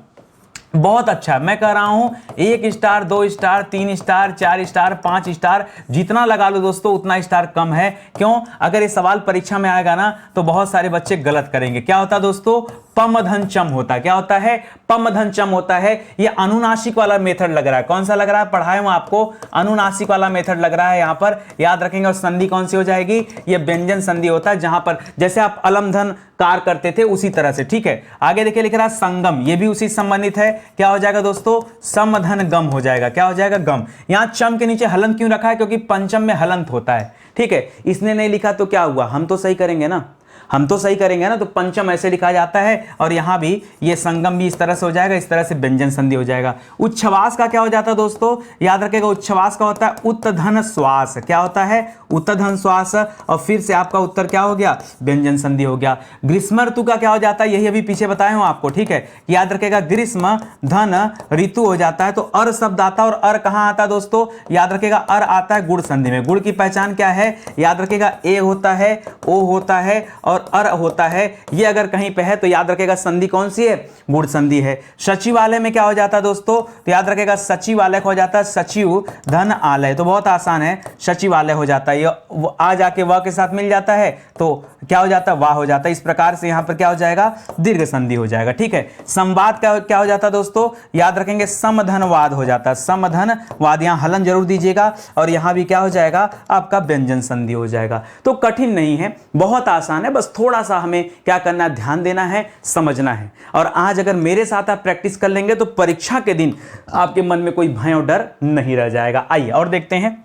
बहुत अच्छा, मैं कह रहा हूं 1 star 2 star 3 star 4 star 5 star, जितना लगा लो दोस्तों उतना स्टार कम है। क्यों, अगर ये सवाल परीक्षा में आएगा ना तो बहुत सारे बच्चे गलत करेंगे। क्या होता है दोस्तों, पमधन चम होता है। क्या होता है, पमधन चम होता है। ये अनुनासिक वाला मेथड लग रहा है, कौन सा लग रहा है, पढ़ाए हूं आपको, अनुनासिक वाला मेथड लग रहा है यहां पर, याद रखेंगे। और संधि कौन सी हो जाएगी, ये व्यंजन संधि होता है, जहां पर जैसे आप अलमधन कार करते थे उसी तरह से, ठीक है। आगे देखिए लिख रहा है संगम, ये भी उसी संबंधित है। क्या हो जाएगा दोस्तों, समधन गम हो जाएगा। क्या हो जाएगा, गम। यहां चम के नीचे हलंत क्यों रखा है, क्योंकि पंचम में हलंत होता है, ठीक है। इसने नहीं लिखा तो क्या हुआ, हम तो सही करेंगे ना, हम तो सही करेंगे ना, तो पंचम ऐसे लिखा जाता है। और यहां भी ये संगम भी इस तरह से हो जाएगा, इस तरह से व्यंजन संधि हो जाएगा। उच्छ्वास का क्या हो जाता है दोस्तों, याद रखेगा, उच्छ्वास का होता है उत्तधन श्वास। क्या होता है, उत्तधन श्वास। और फिर से आपका उत्तर क्या हो गया, व्यंजन संधि हो गया। ग्रीष्म ऋतु का क्या हो जाता है, यही अभी पीछे बताया हूं आपको, ठीक है। याद रखेगा, ग्रीष्म धन ऋतु हो जाता है। तो अर शब्द आता है, और अर कहां आता है दोस्तों, याद रखेगा, अर आता है गुण संधि में। गुण की पहचान क्या है, याद रखेगा, ए होता है, ओ होता है और अर होता है। ये अगर कहीं पे है तो याद रखेगा संधि कौन सी है, गुण संधि है। सचिवालय में क्या हो जाता है दोस्तों, तो याद रखेगा सचिवालय हो जाता है सचिव धन आलय। तो बहुत आसान है, सचिवालय हो जाता है, ये आ जाके वह के साथ मिल जाता है तो क्या हो जाता है, वाह हो जाता है। इस प्रकार से यहां पर क्या हो जाएगा, दीर्घ संधि हो जाएगा, ठीक है। संवाद का क्या हो जाता है दोस्तों, याद रखेंगे, समधनवाद हो जाता है, समधनवाद। यहां हलन जरूर दीजिएगा। और यहां भी क्या हो जाएगा, आपका व्यंजन संधि हो जाएगा। तो कठिन नहीं है, बहुत आसान है, बस थोड़ा सा हमें क्या करना है, ध्यान देना है, समझना है। और आज अगर मेरे साथ आप प्रैक्टिस कर लेंगे तो परीक्षा के दिन आपके मन में कोई भय और डर नहीं रह जाएगा। आइए और देखते हैं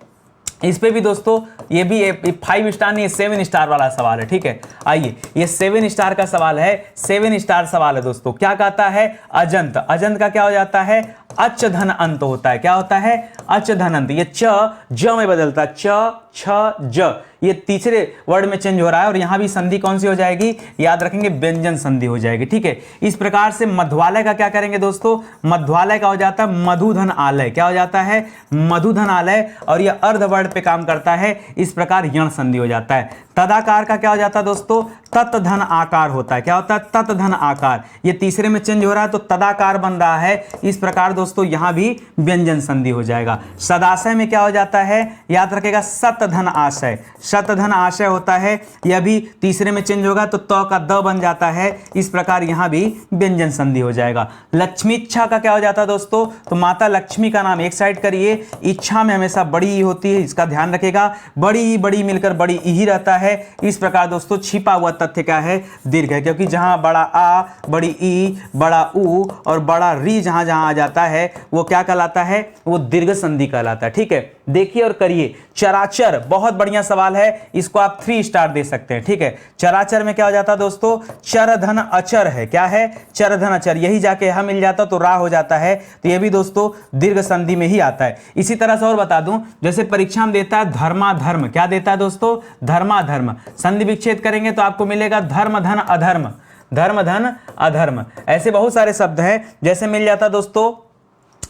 इस पे भी दोस्तों, ये भी 5 स्टार नहीं, 7 स्टार वाला सवाल है, ठीक है। आइए, ये 7 स्टार का सवाल है, 7 स्टार सवाल है दोस्तों। क्या कहता है, अजंत, अजंत का क्या हो जाता है, अच धन अंत होता है। क्या होता है, अच धन अंत। ये च ज में बदलता है, च छ ज, ये तीसरे वर्ड में चेंज हो रहा है। और यहां भी संधि कौन सी हो जाएगी, याद रखेंगे, व्यंजन संधि हो जाएगी, ठीक है। इस प्रकार से मध्वालय का क्या करेंगे दोस्तों, मध्वालय का हो जाता है मधुधन आलय। क्या हो जाता है, मधुधन आलय। और यह अर्धवर्ण पे काम करता है, इस प्रकार यण संधि हो जाता है। तदाकार का क्या हो जाता है दोस्तों, तत्धन आकार होता है। क्या होता है, तत्धन आकार। ये तीसरे में चेंज हो रहा है तो तदाकार बन रहा है। इस प्रकार दोस्तों यहां भी व्यंजन संधि हो जाएगा। सदाशय में क्या हो जाता है, याद रखेगा, सतधन आशय, सतधन आशय होता है। यह भी तीसरे में चेंज होगा तो त का द बन जाता है। इस प्रकार यहां भी व्यंजन संधि हो जाएगा। लक्ष्मी इच्छा का क्या हो जाता है दोस्तों, तो माता लक्ष्मी का नाम एक साइड करिए, इच्छा में हमेशा बड़ी ई होती है, इसका ध्यान रखेगा, बड़ी बड़ी मिलकर बड़ी ई रहता है। इस प्रकार दोस्तों छिपा हुआ तथ्य क्या है, दीर्घ है, क्योंकि जहां बड़ा आ, बड़ी ई, बड़ा उ और बड़ा री जहां जहां आ जाता है वो क्या कहलाता है, वो दीर्घ संधि कहलाता है, ठीक है। देखिए और करिए। चराचर, बहुत बढ़िया सवाल है, इसको आप 3 स्टार दे सकते हैं, ठीक है। चराचर में क्या हो जाता है दोस्तों, चर धन अचर है। क्या है, चर धन अचर। यही जाके यहां मिल जाता तो रा हो जाता है, तो यह भी दोस्तों दीर्घ संधि में ही आता है। इसी तरह से और बता दूं, जैसे परीक्षा में देता है धर्माधर्म। क्या देता है दोस्तों, धर्माधर्म। संधि विच्छेद करेंगे तो आपको मिलेगा धर्म धन अधर्म, धर्म धन अधर्म, ऐसे बहुत सारे शब्द हैं। जैसे मिल जाता दोस्तों,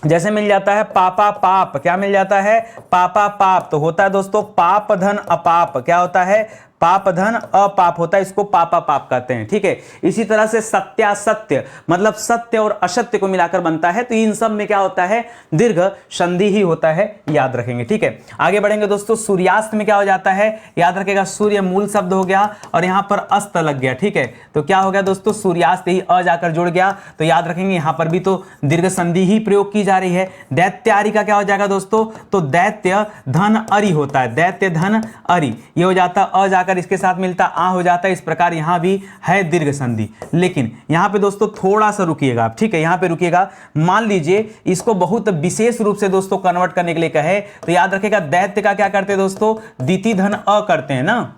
जैसे मिल जाता है पापा पाप, क्या मिल जाता है, पापा पाप, तो होता है दोस्तों पाप धन अपाप, क्या होता है, पाप धन अपाप होता है, इसको पापा पाप कहते हैं, ठीक है। इसी तरह से सत्यासत्य, मतलब सत्य और असत्य को मिलाकर बनता है, तो इन सब में क्या होता है, दीर्घ संधि ही होता है, याद रखेंगे, ठीक है। आगे बढ़ेंगे दोस्तों, सूर्यास्त में क्या हो जाता है, याद रखेगा, सूर्य मूल शब्द हो गया और यहां पर अस्त लग गया, ठीक है, तो क्या हो गया दोस्तों, सूर्यास्त ही अ जाकर जुड़ गया, तो याद रखेंगे यहां पर भी तो दीर्घ संधि ही प्रयोग की जा रही है। दैत्यारी का क्या हो जाएगा दोस्तों, तो दैत्य धन अरि होता है, दैत्य धन अरि, ये हो जाता अ जाकर इसके साथ मिलता आ हो जाता है। इस प्रकार यहां भी है दीर्घ संधि, लेकिन यहां पे दोस्तों थोड़ा सा रुकिएगा आप, ठीक है, यहां पे रुकिएगा। मान लीजिए इसको बहुत विशेष रूप से दोस्तों कन्वर्ट करने के लिए कहे तो याद रखेगा, दैत्य का क्या करते हैं दोस्तों, द्वितीय धन अ करते हैं ना,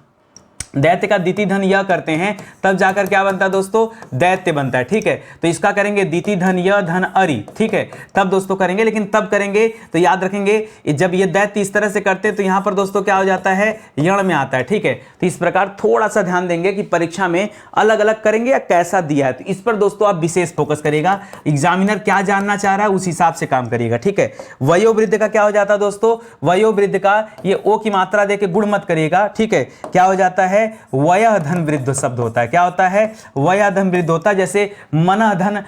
दैत्य का द्वितीय धन य करते हैं, तब जाकर क्या बनता है दोस्तों, दैत्य बनता है, ठीक है। तो इसका करेंगे द्वितीय धन य धन अरि, ठीक है, तब दोस्तों करेंगे, लेकिन तब करेंगे तो याद रखेंगे जब ये दैत्य इस तरह से करते हैं तो यहां पर दोस्तों क्या हो जाता है, यण में आता है, ठीक है। तो इस प्रकार थोड़ा सा ध्यान देंगे कि परीक्षा में अलग अलग करेंगे या कैसा दिया है, तो इस पर दोस्तों आप विशेष फोकस करिएगा, एग्जामिनर क्या जानना चाह रहा है उस हिसाब से काम करिएगा, ठीक है। वयोवृद्ध का क्या हो जाता है दोस्तों, वयोवृद्ध का ये ओ की मात्रा देके गुण मत करिएगा, ठीक है, क्या हो जाता है, वयः धन वृद्ध शब्द होता है, क्या होता है, वयः धन वृद्ध होता है। जैसे मनः धन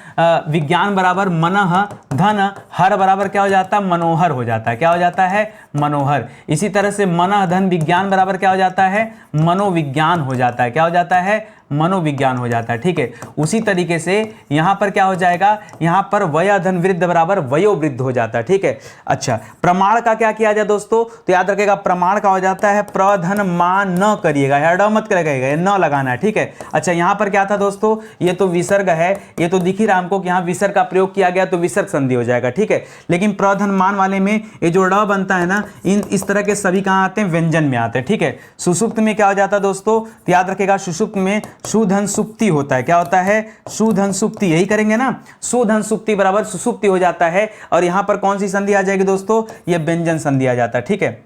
विज्ञान बराबर मनः धन हर बराबर क्या हो जाता है, मनोहर हो जाता है, क्या हो जाता है, मनोहर। इसी तरह से मनः धन विज्ञान बराबर क्या हो जाता है, मनोविज्ञान हो जाता है, क्या हो जाता है, मनोविज्ञान हो जाता है, ठीक है। उसी तरीके से यहां पर क्या हो जाएगा, यहां पर वयः धन वृद्ध बराबर वयोवृद्ध हो जाता है, ठीक है। अच्छा, प्रमाण का क्या किया जाए दोस्तों, तो याद रखेगा प्रमाण का हो जाता है प्रधन मान न करिएगा, हेड मत करिएगा, न लगाना है, ठीक है। अच्छा, यहां पर क्या था दोस्तों, ये तो विसर्ग है, ये तो दिख ही रहा हमको कि यहां विसर्ग का प्रयोग किया गया तो विसर्ग संधि हो जाएगा, ठीक है। लेकिन प्रधन मान वाले में ये जो ड बनता है ना, इन इस तरह के सभी कहां आते हैं, व्यंजन में आते हैं, ठीक है। सुसुप्त में क्या हो जाता है दोस्तों, तो याद रखेगा सुसुप्त में सुधन सुप्ति होता है, क्या होता है, सुधन सुप्ति, यही करेंगे ना, सुधन सुप्ति बराबर सुसुप्ति हो जाता है। और यहां पर कौन सी संधि आ जाएगी दोस्तों, ये व्यंजन संधि आ जाता है, ठीक है,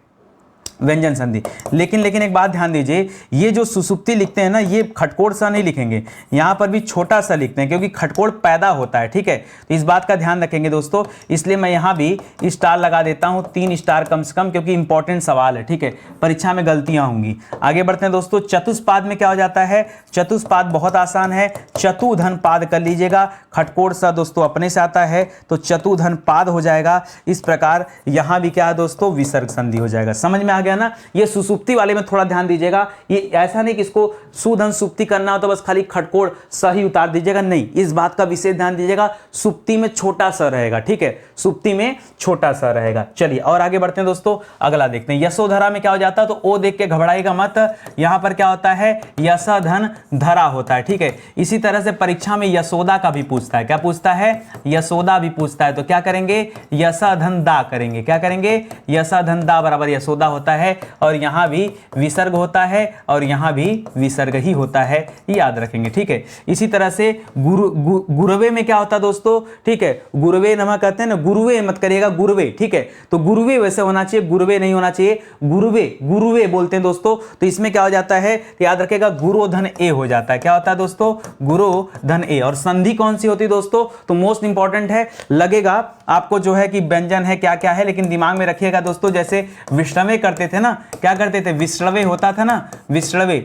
व्यंजन संधि। लेकिन एक बात ध्यान दीजिए, ये जो सुसुप्ति लिखते हैं ना, ये खटकोड़ सा नहीं लिखेंगे, यहां पर भी छोटा सा लिखते हैं क्योंकि खटकोड़ पैदा होता है, ठीक है। तो इस बात का ध्यान रखेंगे दोस्तों, इसलिए मैं यहां भी स्टार लगा देता हूं, 3 स्टार कम से कम, क्योंकि इंपॉर्टेंट सवाल है, ठीक है, परीक्षा में गलतियां होंगी। आगे बढ़ते हैं दोस्तों, चतुष्पाद में क्या हो जाता है, चतुष्पाद बहुत आसान है, चतुधन पाद कर लीजिएगा, खटकोड़ सा दोस्तों अपने से आता है तो चतुधन पाद हो जाएगा। इस प्रकार यहां भी क्या है दोस्तों, विसर्ग संधि हो जाएगा, समझ में आ गया ना। ये सुसुप्ति वाले में थोड़ा ध्यान दीजिएगा, ये ऐसा नहीं कि इसको सुधन सुप्ति करना हो तो बस खाली खटकोड़ सही उतार दीजिएगा, नहीं, इस बात का विशेष ध्यान दीजिएगा, सुप्ति में छोटा सा रहेगा, ठीक है, सुप्ति में छोटा सा रहेगा। चलिए और आगे बढ़ते हैं दोस्तों, अगला देखते हैं। यशोधरा में क्या हो जाता है, तो ओ देख के घबराएगा मत, यहां पर क्या होता है, यशधन धरा होता है, ठीक है। इसी तरह से परीक्षा में यशोदा का भी पूछता है, क्या पूछता है, यशोदा भी पूछता है, तो क्या करेंगे, यशधन दा करेंगे, क्या करेंगे, यशधन दा बराबर यशोदा होता है। और यहां भी विसर्ग होता है और यहां भी विसर्ग ही होता है, याद रखेंगे, ठीक है। इसी तरह से गुरुवे में क्या होता है दोस्तों, ठीक है, गुरुवे नमः कहते हैं ना, गुरुवे मत करिएगा, गुरुवे, ठीक है, तो गुरुवे वैसे होना चाहिए, गुरुवे नहीं होना चाहिए, गुरुवे गुरुवे बोलते हैं दोस्तों। तो इसमें क्या हो जाता है, तो याद रखेगा गुरोधन ए हो जाता है, क्या होता है दोस्तों, गुरोधन ए। और संधि कौन सी होती है दोस्तों, तो मोस्ट इंपॉर्टेंट है, लगेगा आपको जो है कि व्यंजन है क्या क्या है, लेकिन दिमाग में रखिएगा दोस्तों, जैसे विश्रवे करते थे ना, क्या करते थे, विश्रवे होता था ना, विश्रवे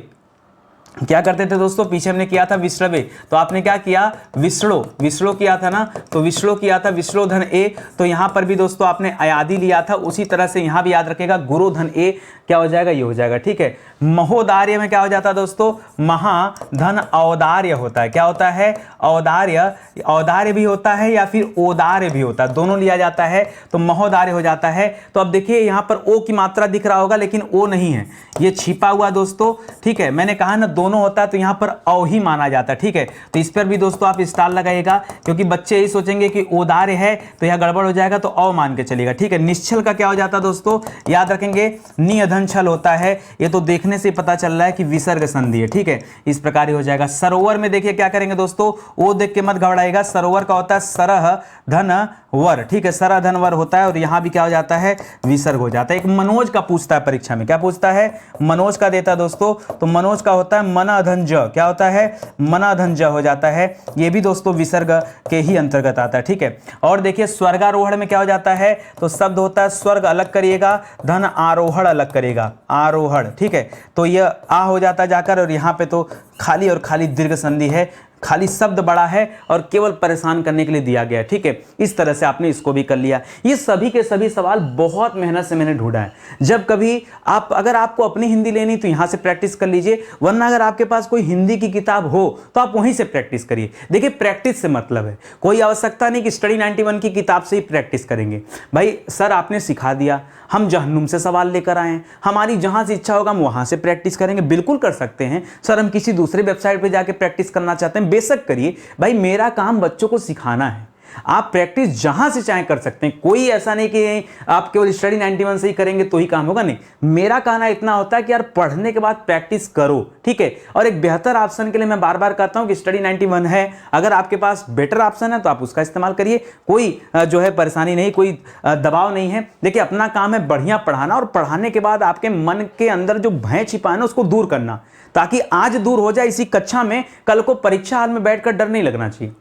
क्या करते थे दोस्तों, पीछे हमने किया था विश्रवे, तो आपने क्या किया, विश्लो किया था ना, तो विश्लो किया था, विश्लोधन ए। तो यहां पर भी दोस्तों आपने अयादि लिया था, उसी तरह से यहां भी याद रखेगा गुरोधन ए क्या हो जाएगा, ये हो जाएगा, ठीक है। महोदार्य में क्या हो जाता है दोस्तों, महाधन औदार्य होता है, क्या होता है, औदार्य, औदार्य भी होता है या फिर औदार्य भी होता है, दोनों लिया जाता है, तो महोदार्य हो जाता है। तो अब देखिए यहां पर ओ की मात्रा दिख रहा होगा, लेकिन ओ नहीं है, ये छिपा हुआ दोस्तों, ठीक है, मैंने कहा ना दोनों होता है तो यहां पर औ ही माना जाता है, ठीक है। तो इस पर भी दोस्तों आप स्टार लगाइएगा, क्योंकि बच्चे यही सोचेंगे कि ओदार्य है तो यह गड़बड़ हो जाएगा, तो औ मान के चलेगा, ठीक है। निश्चल का क्या हो जाता है दोस्तों, याद रखेंगे नियधन छल होता है, ये तो देखने से पता चल रहा है कि विसर्ग संधि है, ठीक है, इस प्रकार ही हो जाएगा। सरोवर में देखिए क्या करेंगे दोस्तों, ओ देख के मत घबराइएगा, सरोवर का होता है सरह धन वर, ठीक है, सराधन वर होता है और यहां भी क्या हो जाता है, विसर्ग हो जाता है। एक मनोज का पूछता है परीक्षा में, क्या पूछता है, मनोज का देता है दोस्तों, तो मनोज का होता है मनाधन ज, क्या होता है, मनाधन ज हो जाता है। ये भी दोस्तों विसर्ग के ही अंतर्गत आता है, ठीक है। और देखिए स्वर्गारोहण में क्या हो जाता है, तो शब्द होता है स्वर्ग अलग करिएगा, धन आरोहण अलग करेगा, आरोहण, ठीक है। तो ये आ हो जाता है जाकर, और यहां पे तो खाली और खाली दीर्घ संधि है, खाली शब्द बड़ा है और केवल परेशान करने के लिए दिया गया है, ठीक है। इस तरह से आपने इसको भी कर लिया। ये सभी के सभी सवाल बहुत मेहनत से मैंने ढूंढा है। जब कभी आप, अगर आपको अपनी हिंदी लेनी तो यहां से प्रैक्टिस कर लीजिए, वरना अगर आपके पास कोई हिंदी की किताब हो तो आप वहीं से प्रैक्टिस करिए। देखिए प्रैक्टिस से मतलब है, कोई आवश्यकता नहीं कि स्टडी 91 की किताब से ही प्रैक्टिस करेंगे। भाई सर आपने सिखा दिया, हम जहन्नुम से सवाल लेकर आए हैं, हमारी जहां से इच्छा होगा हम वहां से प्रैक्टिस करेंगे, बिल्कुल कर सकते हैं। सर हम किसी दूसरे वेबसाइट पे जाके प्रैक्टिस करना चाहते हैं, बेशक करिए। भाई मेरा काम बच्चों को सिखाना है, आप प्रैक्टिस जहां से चाहे कर सकते हैं। कोई ऐसा नहीं कि आप केवल स्टडी 91 से ही करेंगे तो ही काम होगा, नहीं। मेरा कहना इतना होता है कि यार पढ़ने के बाद प्रैक्टिस करो, ठीक है। और एक बेहतर ऑप्शन के लिए मैं बार बार कहता हूं कि स्टडी 91 है, अगर आपके पास बेटर ऑप्शन है तो आप उसका इस्तेमाल करिए। कोई जो है परेशानी नहीं, कोई दबाव नहीं है। देखिए अपना काम है बढ़िया पढ़ाना, और पढ़ाने के बाद आपके मन के अंदर जो भय छिपा है ना उसको दूर करना, ताकि आज दूर हो जाए इसी कक्षा में, कल को परीक्षा हाल में बैठकर डर नहीं लगना चाहिए।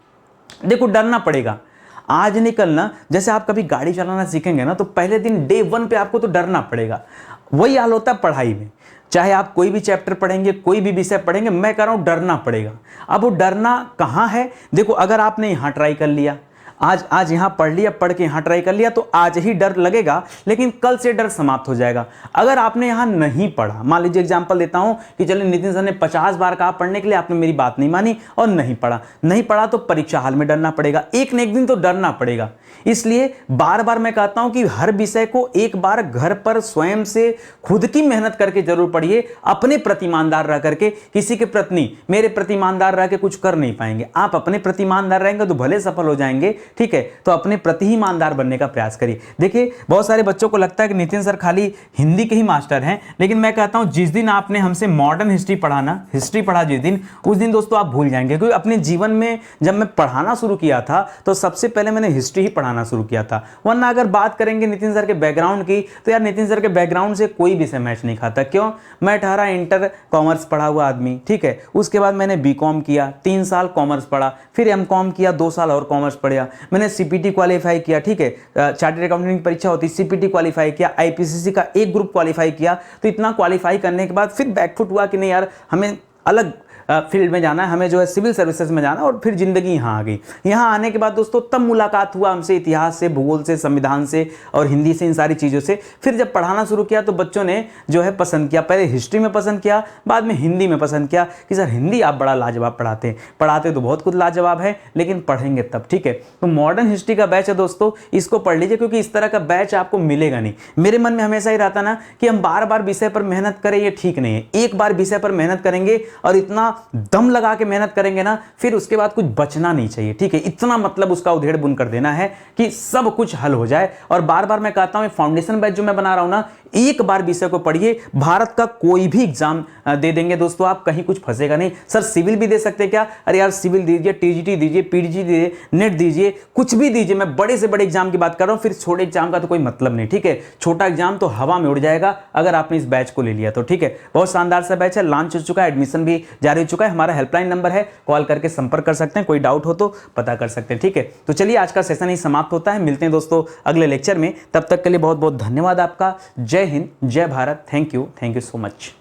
देखो डरना पड़ेगा, आज निकलना, जैसे आप कभी गाड़ी चलाना सीखेंगे ना तो पहले दिन डे 1 पे आपको तो डरना पड़ेगा। वही हाल होता है पढ़ाई में, चाहे आप कोई भी चैप्टर पढ़ेंगे, कोई भी विषय पढ़ेंगे, मैं कह रहा हूं डरना पड़ेगा। अब वो डरना कहां है, देखो अगर आपने यहां ट्राई कर लिया, आज यहां पढ़ लिया, पढ़ के यहां ट्राई कर लिया, तो आज ही डर लगेगा, लेकिन कल से डर समाप्त हो जाएगा। अगर आपने यहां नहीं पढ़ा, मान लीजिए एग्जांपल देता हूं कि चलिए नितिन सर ने 50 बार कहा पढ़ने के लिए, आपने मेरी बात नहीं मानी और नहीं पढ़ा तो परीक्षा हाल में डरना पड़ेगा, एक न एक दिन तो डरना पड़ेगा। इसलिए बार बार मैं कहता हूं कि हर विषय को एक बार घर पर स्वयं से खुद की मेहनत करके जरूर पढ़िए, अपने प्रति ईमानदार रह करके। किसी के प्रति नहीं, मेरे प्रति ईमानदार रह के कुछ कर नहीं पाएंगे। आप अपने प्रति ईमानदार रहेंगे तो भले सफल हो जाएंगे, ठीक है। तो अपने प्रति ही ईमानदार बनने का प्रयास करिए। देखिए बहुत सारे बच्चों को लगता है कि नितिन सर खाली हिंदी के ही मास्टर हैं, लेकिन मैं कहता हूं जिस दिन आपने हमसे मॉडर्न हिस्ट्री पढ़ा जिस दिन, उस दिन दोस्तों आप भूल जाएंगे। क्योंकि अपने जीवन में जब मैं पढ़ाना शुरू किया था तो सबसे पहले मैंने हिस्ट्री ही पढ़ाना शुरू किया था। वरना अगर बात करेंगे नितिन सर के बैकग्राउंड की, तो यार नितिन सर के बैकग्राउंड से कोई भी मैच नहीं खाता। क्यों, मैं 18 इंटर कॉमर्स पढ़ा हुआ आदमी, ठीक है। उसके बाद मैंने बीकॉम किया, 3 साल कॉमर्स पढ़ा, फिर एमकॉम किया, 2 साल और कॉमर्स पढ़ा, मैंने सीपीटी क्वालीफाई किया, ठीक है। चार्टर्ड अकाउंटिंग की परीक्षा होती, सीपीटी क्वालीफाई किया, आईपीसीसी का एक ग्रुप क्वालीफाई किया। तो इतना क्वालीफाई करने के बाद फिर बैकफुट हुआ कि नहीं यार हमें अलग फील्ड में जाना है, हमें जो है सिविल सर्विसेज में जाना है, और फिर जिंदगी यहाँ आ गई। यहाँ आने के बाद दोस्तों तब मुलाकात हुआ हमसे इतिहास से, भूगोल से, संविधान से और हिंदी से, इन सारी चीज़ों से। फिर जब पढ़ाना शुरू किया तो बच्चों ने जो है पसंद किया, पहले हिस्ट्री में पसंद किया, बाद में हिंदी में पसंद किया कि सर हिंदी आप बड़ा लाजवाब पढ़ाते तो बहुत कुछ लाजवाब है, लेकिन पढ़ेंगे तब, ठीक है। तो मॉडर्न हिस्ट्री का बैच है दोस्तों, इसको पढ़ लीजिए, क्योंकि इस तरह का बैच आपको मिलेगा नहीं। मेरे मन में हमेशा ही रहता ना कि हम बार बार विषय पर मेहनत करें, ये ठीक नहीं है। एक बार विषय पर मेहनत करेंगे और इतना दम लगा के मेहनत करेंगे ना, फिर उसके बाद कुछ बचना नहीं चाहिए, ठीक है। इतना मतलब उसका उधेड़ बुन कर देना है कि सब कुछ हल हो जाए। और बार बार मैं कहता हूं फाउंडेशन बैच जो मैं बना रहा हूं ना, एक बार विषय को पढ़िए, भारत का कोई भी एग्जाम दे देंगे दोस्तों आप, कहीं कुछ फंसेगा नहीं। सर सिविल भी दे सकते हैं क्या, अरे यार सिविल दीजिए, टीजीटी दीजिए, पीजीटी दीजिए, नेट दीजिए, कुछ भी दीजिए। मैं बड़े से बड़े एग्जाम की बात कर रहा हूं, फिर छोटे एग्जाम का तो कोई मतलब नहीं, ठीक है। छोटा एग्जाम तो हवा में उड़ जाएगा अगर आपने इस बैच को ले लिया तो, ठीक है। बहुत शानदार सा बैच है, लॉन्च हो चुका है, एडमिशन भी जारी हो चुका है। हमारा हेल्पलाइन नंबर है, कॉल करके संपर्क कर सकते हैं, कोई डाउट हो तो पता कर सकते हैं, ठीक है। तो चलिए आज का सेशन ही समाप्त होता है, मिलते हैं दोस्तों अगले लेक्चर में। तब तक के लिए बहुत बहुत धन्यवाद आपका। जय हिंद, जय Bharat, thank you so much.